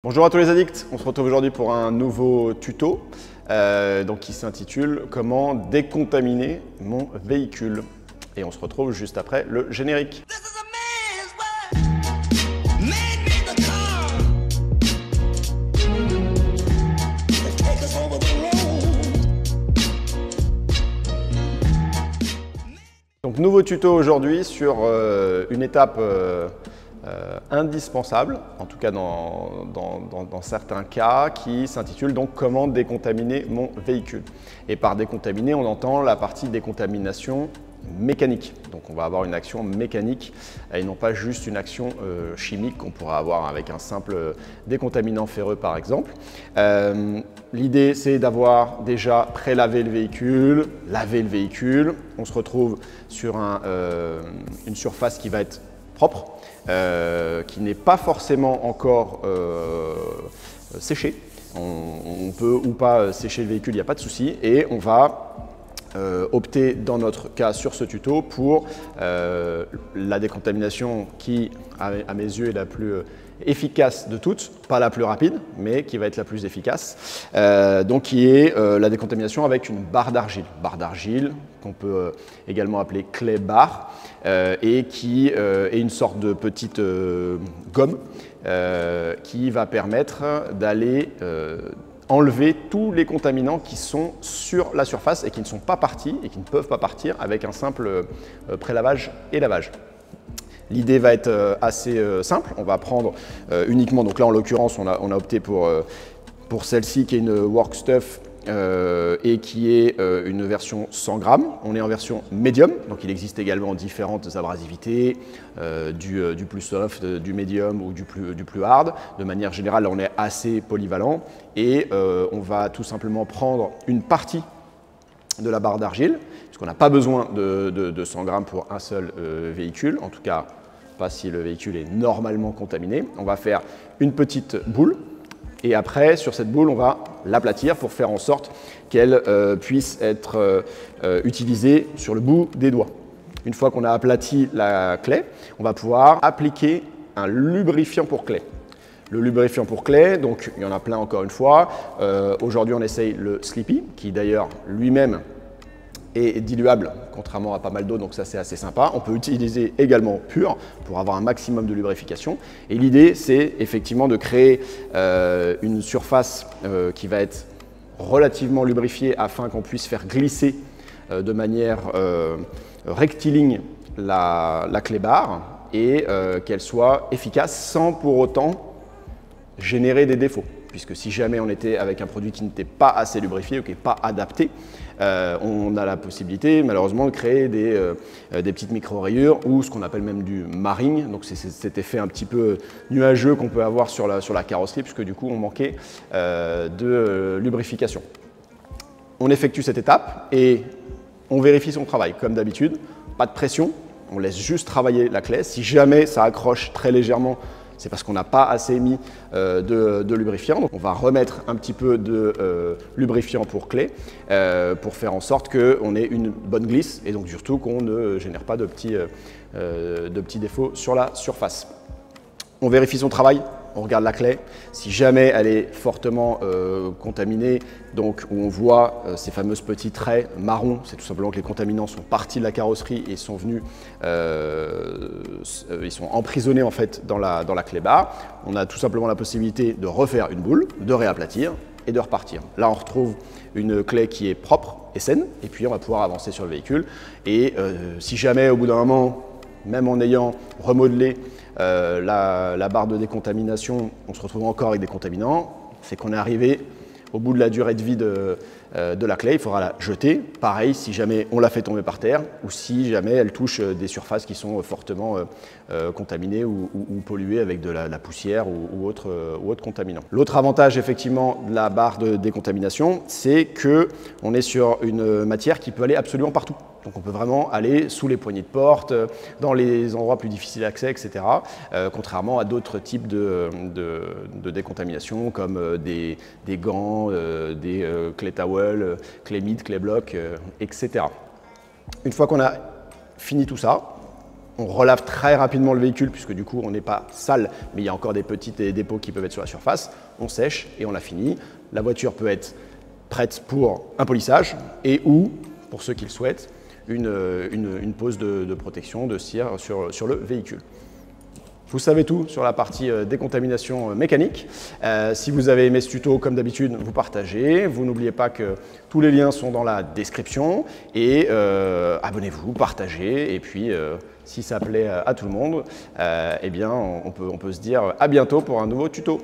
Bonjour à tous les addicts, on se retrouve aujourd'hui pour un nouveau tuto qui s'intitule « Comment décontaminer mon véhicule ?» et on se retrouve juste après le générique. Donc nouveau tuto aujourd'hui sur une étape indispensable, en tout cas dans certains cas, qui s'intitule donc « Comment décontaminer mon véhicule ?» Et par décontaminer, on entend la partie décontamination mécanique. Donc on va avoir une action mécanique et non pas juste une action chimique qu'on pourra avoir avec un simple décontaminant ferreux par exemple. L'idée c'est d'avoir déjà prélavé le véhicule, lavé le véhicule. On se retrouve sur une surface qui va être propre, qui n'est pas forcément encore séchée. On peut ou pas sécher le véhicule, il n'y a pas de souci, et on va opter dans notre cas sur ce tuto pour la décontamination qui, à mes yeux, est la plus efficace de toutes, pas la plus rapide, mais qui va être la plus efficace, donc qui est la décontamination avec une barre d'argile qu'on peut également appeler clay bar, et qui est une sorte de petite gomme qui va permettre d'aller enlever tous les contaminants qui sont sur la surface et qui ne sont pas partis et qui ne peuvent pas partir avec un simple prélavage et lavage. L'idée va être assez simple, on va prendre uniquement, donc là en l'occurrence on a opté pour celle-ci qui est une Workstuff et qui est une version 100 grammes. On est en version médium, donc il existe également différentes abrasivités, du plus soft, du médium ou du plus hard. De manière générale, on est assez polyvalent et on va tout simplement prendre une partie de la barre d'argile, puisqu'on n'a pas besoin de 100 grammes pour un seul véhicule, en tout cas pas si le véhicule est normalement contaminé. On va faire une petite boule. Et après, sur cette boule, on va l'aplatir pour faire en sorte qu'elle puisse être utilisée sur le bout des doigts. Une fois qu'on a aplati la clé, on va pouvoir appliquer un lubrifiant pour clé. Le lubrifiant pour clé, donc il y en a plein encore une fois. Aujourd'hui, on essaye le Sleepy, qui d'ailleurs lui-même est diluable, contrairement à pas mal d'eau, donc ça c'est assez sympa. On peut utiliser également pur pour avoir un maximum de lubrification. Et l'idée c'est effectivement de créer une surface qui va être relativement lubrifiée afin qu'on puisse faire glisser de manière rectiligne la clé barre et qu'elle soit efficace sans pour autant générer des défauts. Puisque si jamais on était avec un produit qui n'était pas assez lubrifié ou qui n'est pas adapté, on a la possibilité malheureusement de créer des petites micro-rayures ou ce qu'on appelle même du marring. Donc c'est cet effet un petit peu nuageux qu'on peut avoir sur la carrosserie, puisque du coup on manquait de lubrification. On effectue cette étape et on vérifie son travail. Comme d'habitude, pas de pression, on laisse juste travailler la clé. Si jamais ça accroche très légèrement, c'est parce qu'on n'a pas assez mis de lubrifiant. Donc on va remettre un petit peu de lubrifiant pour clé pour faire en sorte qu'on ait une bonne glisse et donc surtout qu'on ne génère pas de petits défauts sur la surface. On vérifie son travail, on regarde la clé. Si jamais elle est fortement contaminée, donc où on voit ces fameuses petits traits marrons, c'est tout simplement que les contaminants sont partis de la carrosserie et sont venus, ils sont emprisonnés en fait dans la clé barre. On a tout simplement la possibilité de refaire une boule, de réaplatir et de repartir. Là, on retrouve une clé qui est propre et saine, et puis on va pouvoir avancer sur le véhicule. Et si jamais, au bout d'un moment, même en ayant remodelé la barre de décontamination, on se retrouve encore avec des contaminants, c'est qu'on est arrivé au bout de la durée de vie de la clé, il faudra la jeter. Pareil, si jamais on la fait tomber par terre ou si jamais elle touche des surfaces qui sont fortement contaminées ou polluées avec de la poussière ou autre contaminant. L'autre avantage effectivement de la barre de décontamination, c'est qu'on est sur une matière qui peut aller absolument partout. Donc on peut vraiment aller sous les poignées de porte, dans les endroits plus difficiles d'accès, etc. Contrairement à d'autres types de décontamination comme des gants, des clés towel, clés mid, clés bloc, etc. Une fois qu'on a fini tout ça, On relave très rapidement le véhicule puisque du coup on n'est pas sale, mais il y a encore des petits dépôts qui peuvent être sur la surface. On sèche et on l'a fini. La voiture peut être prête pour un polissage et ou, pour ceux qui le souhaitent, une pose de protection de cire sur le véhicule. Vous savez tout sur la partie décontamination mécanique. Si vous avez aimé ce tuto, comme d'habitude, vous partagez. Vous n'oubliez pas que tous les liens sont dans la description. Et abonnez-vous, partagez. Et puis, si ça plaît à tout le monde, eh bien, on peut se dire à bientôt pour un nouveau tuto.